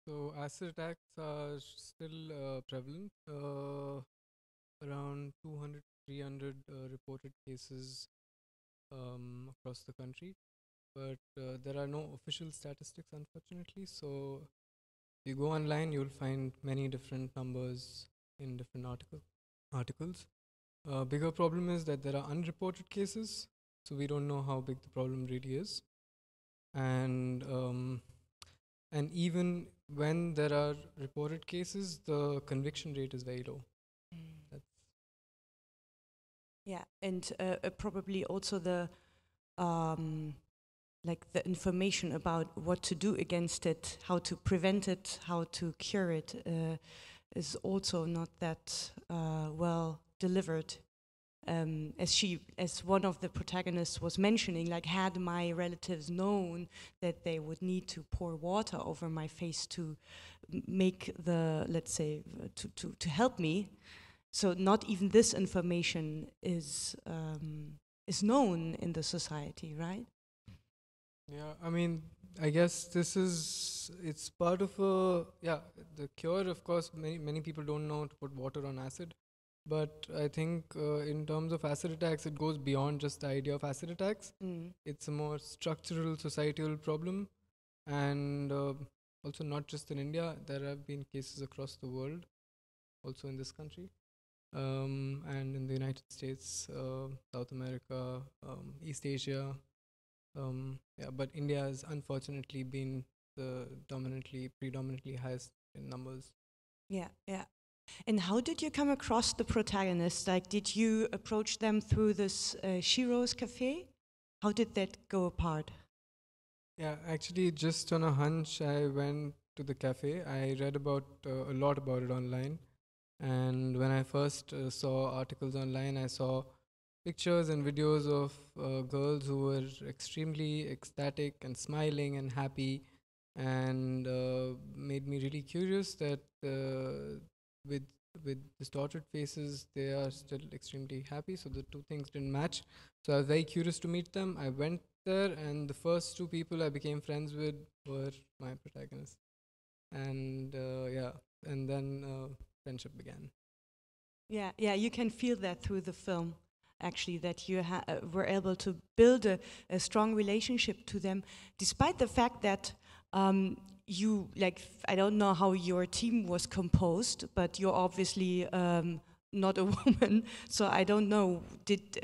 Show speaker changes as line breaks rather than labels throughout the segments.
So acid attacks are still prevalent. Around 200, 300 reported cases across the country, but there are no official statistics, unfortunately. So if you go online, you'll find many different numbers in different articles. Bigger problem is that there are unreported cases, so we don't know how big the problem really is, and even when there are reported cases, the conviction rate is very low. That's
Yeah, and probably also the like the information about what to do against it, how to prevent it, how to cure it, is also not that well delivered. As one of the protagonists was mentioning, like had my relatives known that they would need to pour water over my face to make the, let's say, to help me, so not even this information is known in the society, right?
Yeah, I mean, I guess it's part of the cure. Of course, many people don't know to put water on acid, but I think in terms of acid attacks, it goes beyond just the idea of acid attacks.
Mm.
It's a more structural societal problem, and also not just in India. There have been cases across the world, also in this country, and in the United States, South America, East Asia. But India has unfortunately been the predominantly highest in numbers.
Yeah, yeah. And how did you come across the protagonists? Like, did you approach them through this Shiro's cafe? How did that go apart?
Yeah, actually, just on a hunch, I went to the cafe. I read about a lot about it online, and when I first saw articles online, I saw pictures and videos of girls who were extremely ecstatic and smiling and happy, and made me really curious that with distorted faces they are still extremely happy. So the two things didn't match. So I was very curious to meet them. I went there, and the first two people I became friends with were my protagonists, and and then friendship began.
Yeah, yeah, you can feel that through the film, actually, that you were able to build a strong relationship to them, despite the fact that you, like, I don't know how your team was composed, but you're obviously not a woman, so I don't know.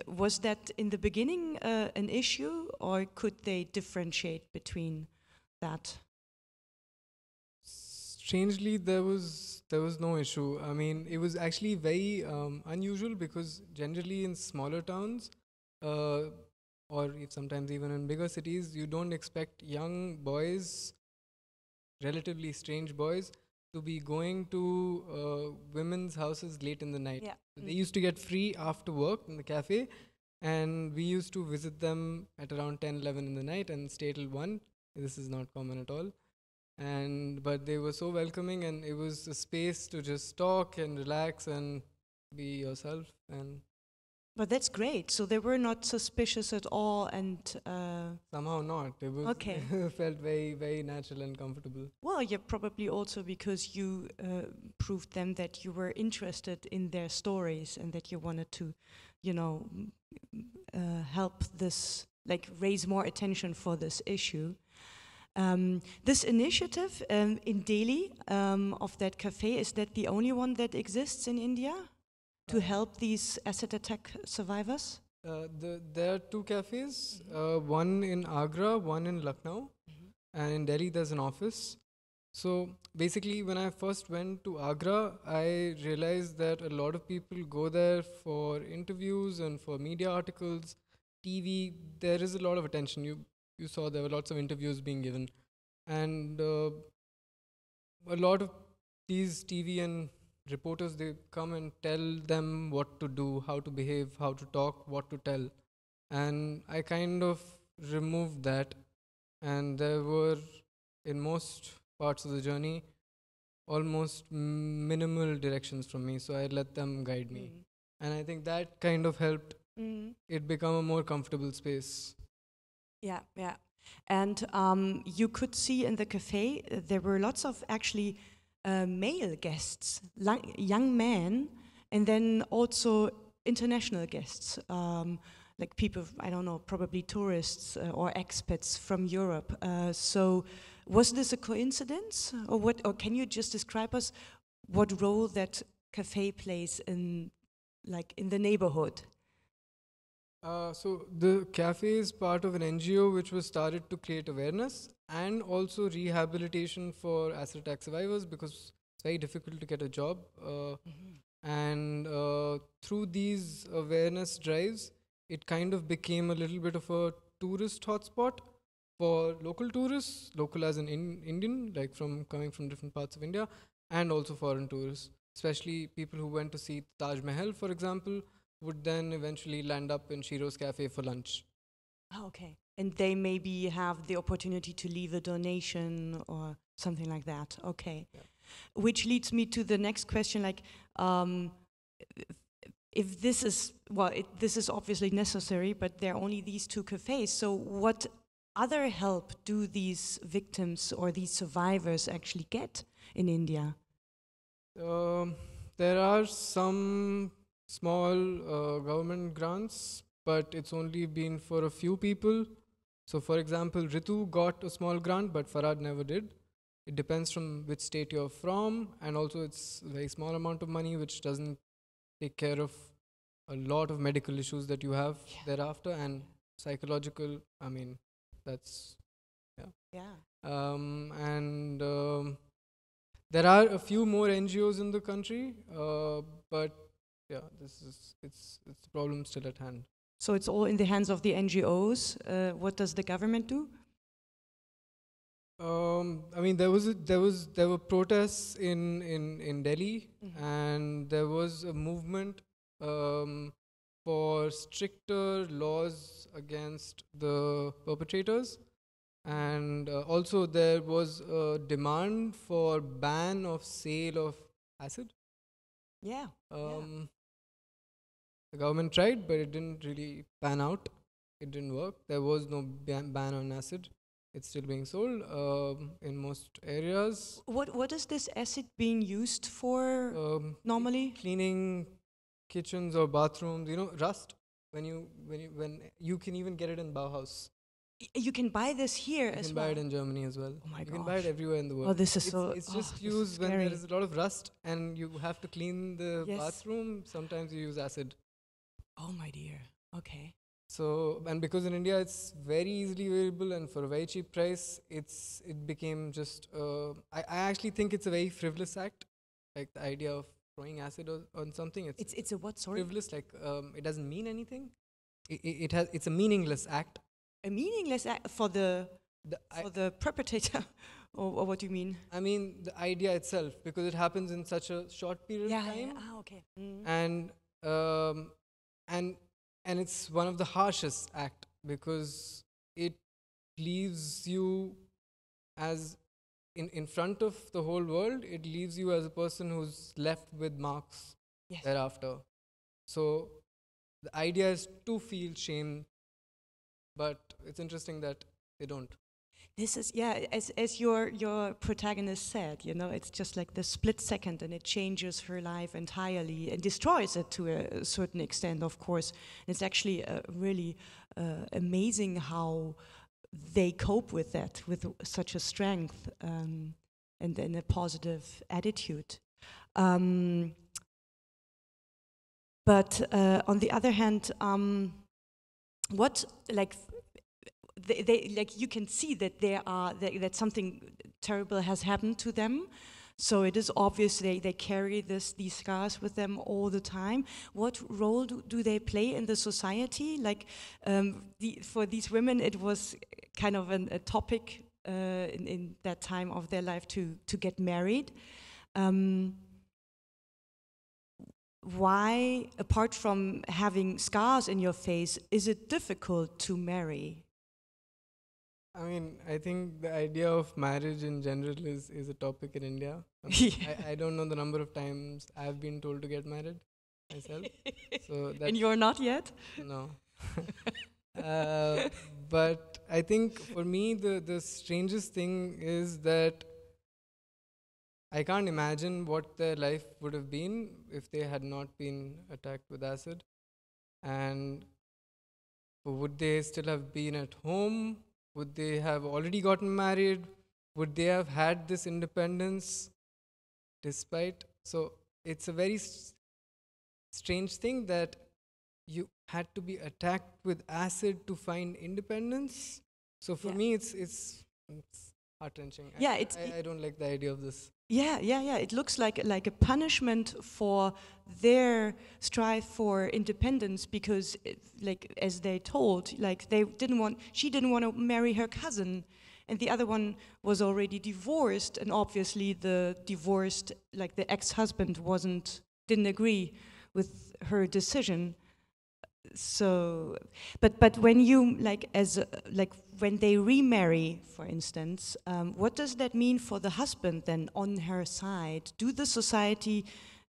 Was that in the beginning an issue, or could they differentiate between that?
Strangely, there was no issue. I mean, it was actually very unusual because generally in smaller towns, uh, or sometimes even in bigger cities, you don't expect young boys, relatively strange boys, to be going to women's houses late in the night.
Yeah.
They used to get free after work in the cafe, and we used to visit them at around 10, 11 in the night and stay till 1. This is not common at all. And but they were so welcoming, and it was a space to just talk and relax and be yourself. And
But that's great. So they were not suspicious at all, and
somehow not. It was
okay.
felt very, very natural and comfortable.
Well, yeah, probably also because you proved them that you were interested in their stories and that you wanted to, you know, help this, like, raise more attention for this issue. This initiative in Delhi of that cafe, is that the only one that exists in India to help these acid attack survivors?
There are two cafes, one in Agra, one in Lucknow, and in Delhi there's an office. So basically, when I first went to Agra, I realized that a lot of people go there for interviews and for media articles, TV. There is a lot of attention. You saw there were lots of interviews being given, and a lot of these TV and reporters, they come and tell them what to do, how to behave, how to talk, what to tell, and I kind of removed that, and there were, in most parts of the journey, almost minimal directions from me, so I let them guide me, and I think that kind of helped
Mm.
it become a more comfortable space.
Yeah, yeah. And you could see in the cafe there were lots of actually male guests, young men, and then also international guests, like people, I don't know, probably tourists or expats from Europe. So was this a coincidence, or what? Or can you just describe us what role that cafe plays in, like, in the neighborhood?
So the cafe is part of an NGO which was started to create awareness and also rehabilitation for acid attack survivors, because it's very difficult to get a job. And through these awareness drives, it kind of became a little bit of a tourist hotspot for local tourists, local as in Indian, like from coming from different parts of India, and also foreign tourists, especially people who went to see Taj Mahal, for example, would then eventually land up in Shiro's cafe for lunch.
Oh, okay. And they maybe have the opportunity to leave a donation or something like that. Okay.
Yeah.
Which leads me to the next question, like, if this is, well, this is obviously necessary, but there are only these two cafes, so what other help do these victims or these survivors actually get in India?
There are some small government grants, but it's only been for a few people. So, for example, Ritu got a small grant, but Farad never did. It depends from which state you're from, and also it's a very small amount of money, which doesn't take care of a lot of medical issues that you have thereafter, and psychological. I mean, that's and there are a few more NGOs in the country, but yeah, it's the problem still at hand.
So it's all in the hands of the NGOs. What does the government do?
I mean, there were protests in Delhi, and there was a movement for stricter laws against the perpetrators, and also there was a demand for ban of sale of acid.
Yeah.
The government tried, but it didn't really pan out. It didn't work. There was no ban on acid. It's still being sold in most areas.
What is this acid being used for normally?
Cleaning kitchens or bathrooms. You know, rust. When you can even get it in Bauhaus.
You can buy this here as well.
You can buy it in Germany as well.
Oh my
You
gosh.
can buy it everywhere in the world.
Oh, this is
it's just used when there is a lot of rust and you have to clean the bathroom. Sometimes you use acid.
Oh my dear. Okay.
So, and because in India it's very easily available and for a very cheap price, it became just. I actually think it's a very frivolous act, like the idea of throwing acid on something.
It's a what sort?
Frivolous, like it doesn't mean anything. It's a meaningless act.
A meaningless act for the perpetrator, or what do you mean?
I mean the idea itself, because it happens in such a short period of time.
Yeah. Ah, okay.
And it's one of the harshest act, because it leaves you as in front of the whole world. It leaves you as a person who's left with marks thereafter. So the idea is to feel shame, but it's interesting that they don't.
This is, as your protagonist said, you know, it's just like the split second, and it changes her life entirely and destroys it to a certain extent, of course. It's actually really amazing how they cope with that, with such a strength and a positive attitude. But on the other hand, what, like, they like, you can see that that something terrible has happened to them, so it is obvious they carry these scars with them all the time. What role do they play in the society? Like, for these women, it was kind of a topic in that time of their life to get married. Why, apart from having scars in your face, is it difficult to marry?
I mean, I think the idea of marriage in general is a topic in India. I don't know the number of times I've been told to get married myself. So
and you're not yet?
No. Uh, but I think for me, the strangest thing is that I can't imagine what their life would have been if they had not been attacked with acid. And would they still have been at home? Would they have already gotten married? Would they have had this independence despite? So it's a very strange thing that you had to be attacked with acid to find independence. So for
Yeah.
me, it's heart wrenching.
Yeah,
I don't like the idea of this.
yeah. It looks like a punishment for their strive for independence because, like as they told, like she didn't want to marry her cousin, and the other one was already divorced, and obviously the divorced, like the ex-husband, didn't agree with her decision. So, but when you like when they remarry, for instance, what does that mean for the husband then on her side? Do the society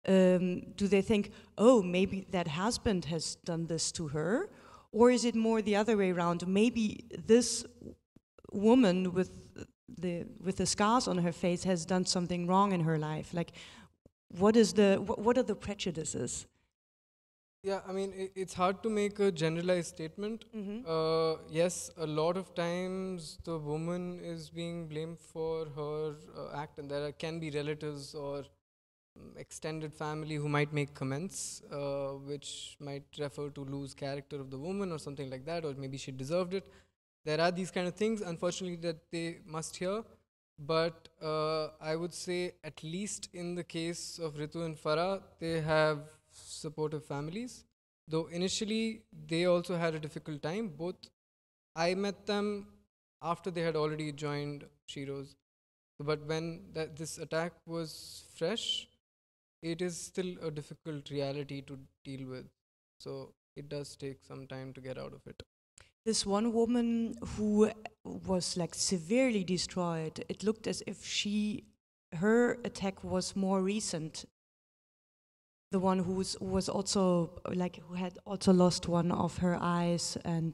do they think, oh, maybe that husband has done this to her, or is it more the other way around? Maybe this woman with the scars on her face has done something wrong in her life. Like, what are the prejudices?
Yeah, I mean, it's hard to make a generalized statement. Yes, a lot of times the woman is being blamed for her act, and there can be relatives or extended family who might make comments which might refer to loose character of the woman or something like that, or maybe she deserved it. There are these kind of things, unfortunately, that they must hear. But I would say, at least in the case of Ritu and Farah, they have supportive families. Though initially they also had a difficult time. Both I met them after they had already joined Shiro's. But when this attack was fresh, it is still a difficult reality to deal with. So it does take some time to get out of it.
This one woman who was like severely destroyed, it looked as if her attack was more recent. The one who was also like who had also lost one of her eyes, and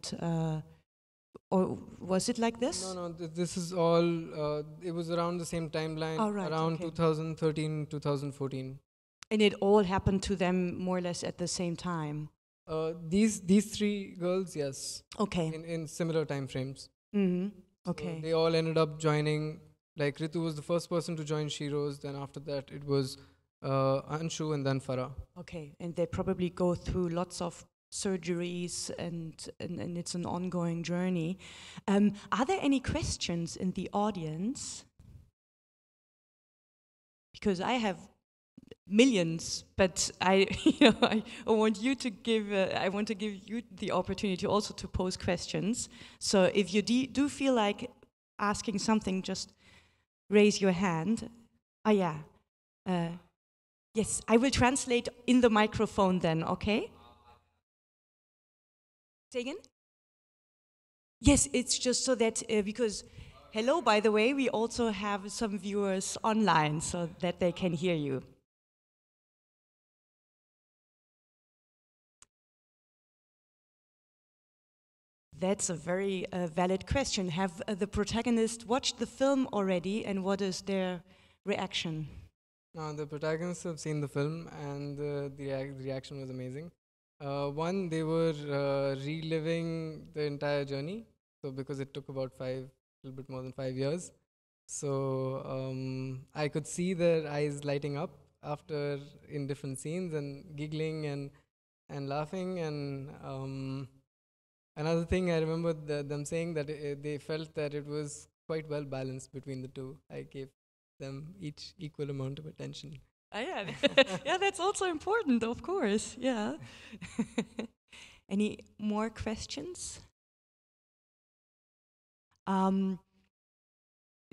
or was it like this?
No, this is all. It was around the same timeline,
Oh, right,
around
okay.
2013, 2014.
And it all happened to them more or less at the same time.
These three girls, yes,
Okay.
in similar time frames.
Mm-hmm.
So
Okay.
they all ended up joining. Like Ritu was the first person to join Shiro's. Then after that, it was Anshu and then Farah.
Okay. And they probably go through lots of surgeries, and it's an ongoing journey. Are there any questions in the audience? Because I have millions, but I want you to give. I want to give you the opportunity also to pose questions. So if you do feel like asking something, just raise your hand. Oh yeah. Yes, I will translate in the microphone then. Okay. Say again? Yes, it's just so that because. Hello, by the way, we also have some viewers online so that they can hear you. That's a very valid question. Have the protagonists watched the film already, and what is their reaction?
The protagonists have seen the film, and the reaction was amazing. One, they were reliving the entire journey. So because it took about a little bit more than 5 years. So I could see their eyes lighting up after in different scenes and giggling and laughing. And another thing I remember them saying that they felt that it was quite well balanced between the two. I gave them each equal amount of attention.
Yeah, yeah, that's also important, of course. Yeah. Any more questions?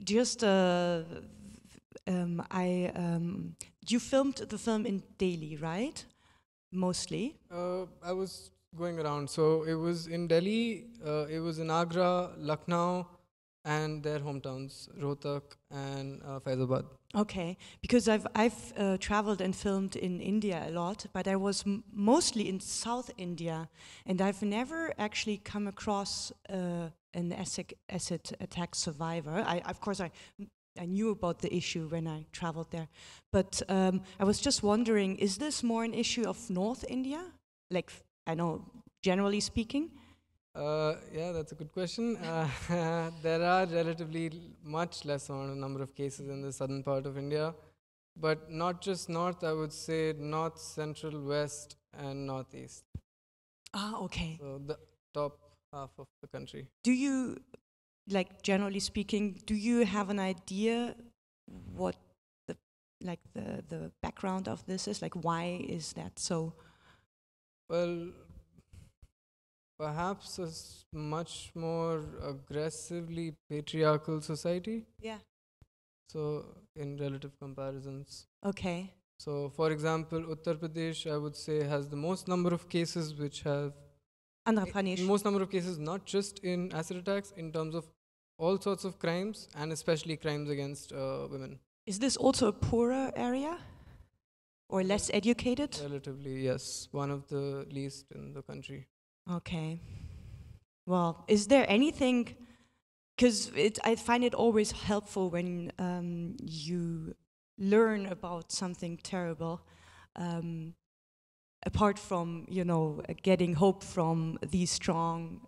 Just you filmed the film in Delhi, right? Mostly.
I was going around. So it was in Delhi, it was in Agra, Lucknow, and their hometowns, Rohtak and Faizabad.
Okay, because I've traveled and filmed in India a lot, but I was mostly in South India, and I've never actually come across an acid attack survivor. Of course, I knew about the issue when I traveled there, but I was just wondering, is this more an issue of North India? Like, I know, generally speaking?
Yeah, that's a good question. There are relatively much less amount of number of cases in the southern part of India, but not just north. I would say north, central, west, and northeast.
Ah, okay.
So the top half of the country.
Do you, like generally speaking, do you have an idea what the the background of this is? Like, why is that so?
Well, perhaps a much more aggressively patriarchal society.
Yeah.
So in relative comparisons.
Okay.
So for example, Uttar Pradesh, I would say, has the most number of cases which have
Andhra Pradesh.
most number of cases, not just in acid attacks, in terms of all sorts of crimes, and especially crimes against women.
Is this also a poorer area? Or less educated?
Relatively, yes. One of the least in the country.
Okay. Well, is there anything, because I find it always helpful when you learn about something terrible, apart from, getting hope from these strong,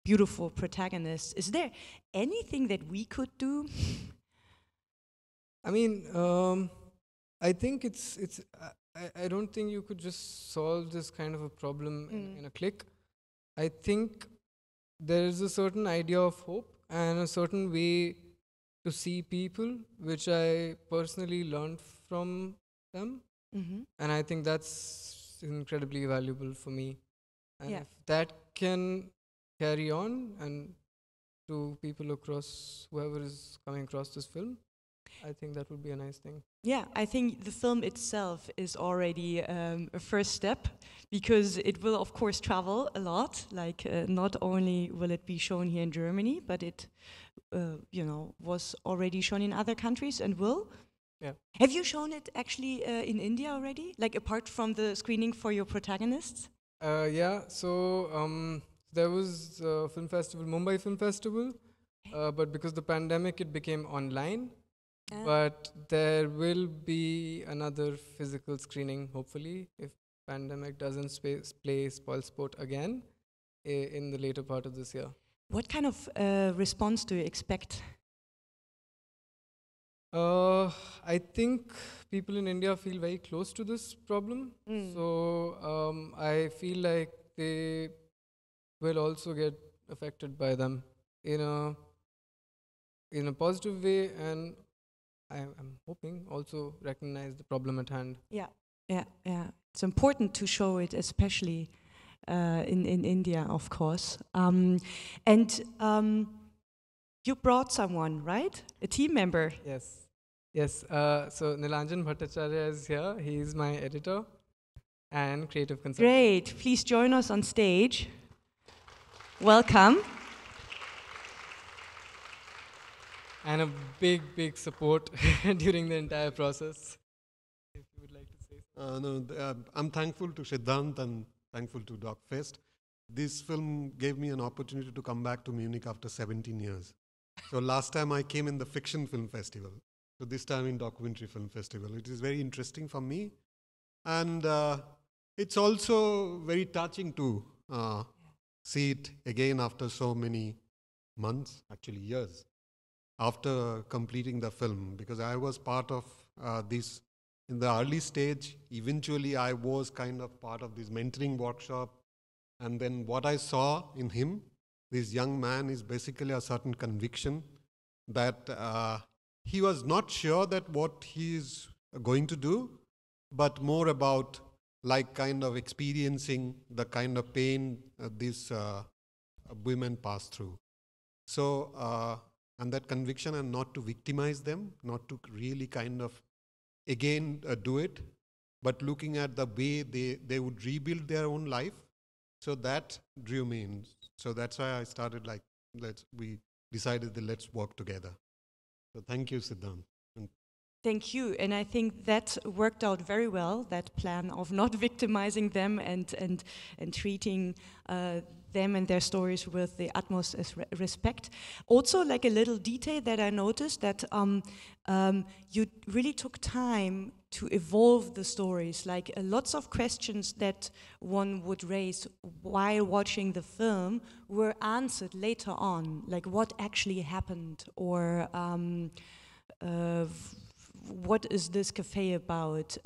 beautiful protagonists. Is there anything that we could do?
I mean, I think I don't think you could just solve this kind of a problem in a click. I think there is a certain idea of hope and a certain way to see people, which I personally learned from them.
Mm-hmm.
And I think that's incredibly valuable for me. And
Yeah.
if that can carry on and to people across, whoever is coming across this film, I think that would be a nice thing.
Yeah, I think the film itself is already a first step, because it will, of course, travel a lot. Like, not only will it be shown here in Germany, but it, was already shown in other countries and will.
Yeah.
Have you shown it actually in India already? Like, apart from the screening for your protagonists?
Yeah, so there was a film festival, Mumbai Film Festival, but because the pandemic, it became online. But there will be another physical screening, hopefully, if pandemic doesn't play spoil sport again in the later part of this year.
What kind of response do you expect?
I think people in India feel very close to this problem. So I feel like they will also get affected by them in a positive way, and I'm hoping also recognize the problem at hand.
Yeah. It's important to show it, especially in India, of course. And you brought someone, right? A team member.
Yes. So Nilanjan Bhattacharya is here. He is my editor and creative consultant.
Great. Please join us on stage. Welcome.
And a big support during the entire process. If you would like to say something.
I'm thankful to Siddhant and thankful to DOK.fest. This film gave me an opportunity to come back to Munich after 17 years. So last time I came in the Fiction Film Festival. So this time in Documentary Film Festival. It is very interesting for me. And it's also very touching to see it again after so many months, actually years, after completing the film, because I was part of this in the early stage. Eventually, I was kind of part of this mentoring workshop. And then what I saw in him, this young man, is basically a certain conviction that he was not sure that what he is going to do, but more about like kind of experiencing the kind of pain these women pass through. So, and that conviction, and not to victimize them, not to really kind of again do it, but looking at the way they would rebuild their own life. So that drew me in. So that's why I started like, we decided that let's work together. So thank you, Siddhant.
Thank you, and I think that worked out very well, that plan of not victimizing them and treating them and their stories with the utmost respect. Also, like a little detail that I noticed, that you really took time to evolve the stories, like lots of questions that one would raise while watching the film were answered later on, like what actually happened, or what is this cafe about?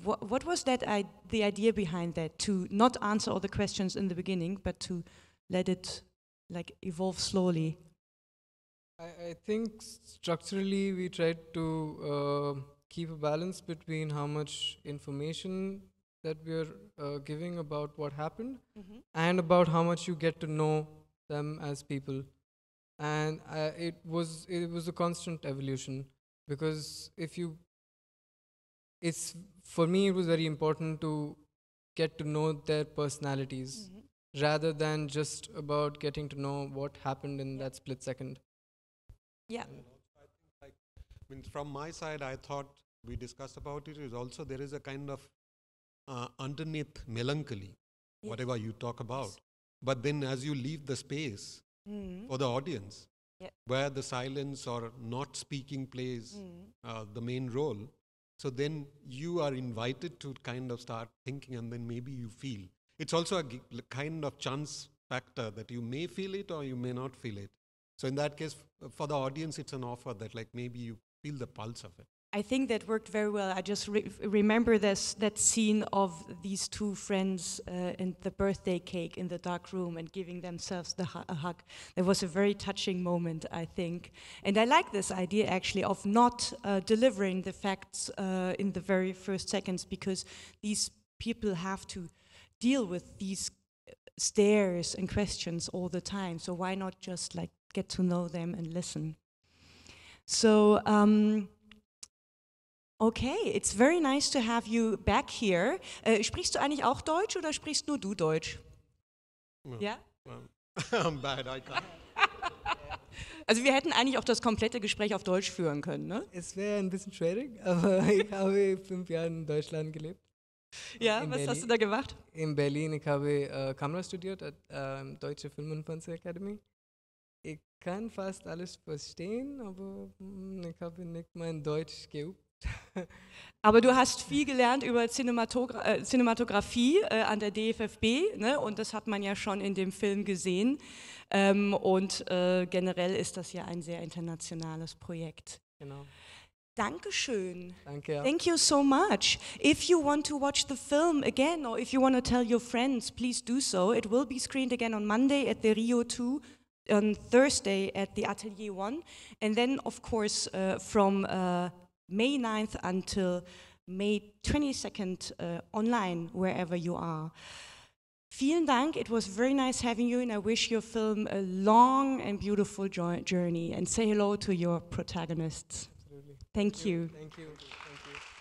What was that the idea behind that? To not answer all the questions in the beginning, but to let it like evolve slowly.
I think structurally we tried to keep a balance between how much information that we're giving about what happened and about how much you get to know them as people. And it was a constant evolution. Because for me, it was very important to get to know their personalities rather than just about getting to know what happened in that split second.
Yeah.
I mean, from my side, I thought we discussed about it. Is also there is a kind of underneath melancholy, whatever you talk about. Yes. But then as you leave the space for the audience, where the silence or not speaking plays the main role. So then you are invited to kind of start thinking, and then maybe you feel. It's also a kind of chance factor that you may feel it or you may not feel it. So in that case, for the audience, it's an offer that like maybe you feel the pulse of it.
I think that worked very well. I just remember that scene of these two friends and the birthday cake in the dark room and giving themselves a hug. That was a very touching moment, I think. And I like this idea, actually, of not delivering the facts in the very first seconds, because these people have to deal with these stares and questions all the time. So why not just like get to know them and listen? So, okay, it's very nice to have you back here. Sprichst du eigentlich auch Deutsch oder sprichst nur du Deutsch? Ja?
I'm bad, I can't.
Also wir hätten eigentlich auch das komplette Gespräch auf Deutsch führen können, ne?
Es wäre ein bisschen schwierig, aber ich habe 5 Jahre in Deutschland gelebt.
Ja, was hast du da gemacht?
In Berlin, ich habe Kamera studiert at Deutsche Film- und Fernsehakademie. Ich kann fast alles verstehen, aber ich habe nicht mein Deutsch geübt.
Aber du hast viel gelernt über Cinematografie an der DFFB, ne? Und das hat man ja schon in dem Film gesehen. Und generell ist das ja ein sehr internationales Projekt.
Genau.
Dankeschön.
Danke. Ja.
Thank you so much. If you want to watch the film again, or if you want to tell your friends, please do so. It will be screened again on Monday at the Rio 2, on Thursday at the Atelier 1, and then, of course, from May 9th until May 22nd online, wherever you are. Vielen Dank. It was very nice having you, and I wish your film a long and beautiful journey. And say hello to your protagonists.
Absolutely.
Thank you.
Thank you. Thank you.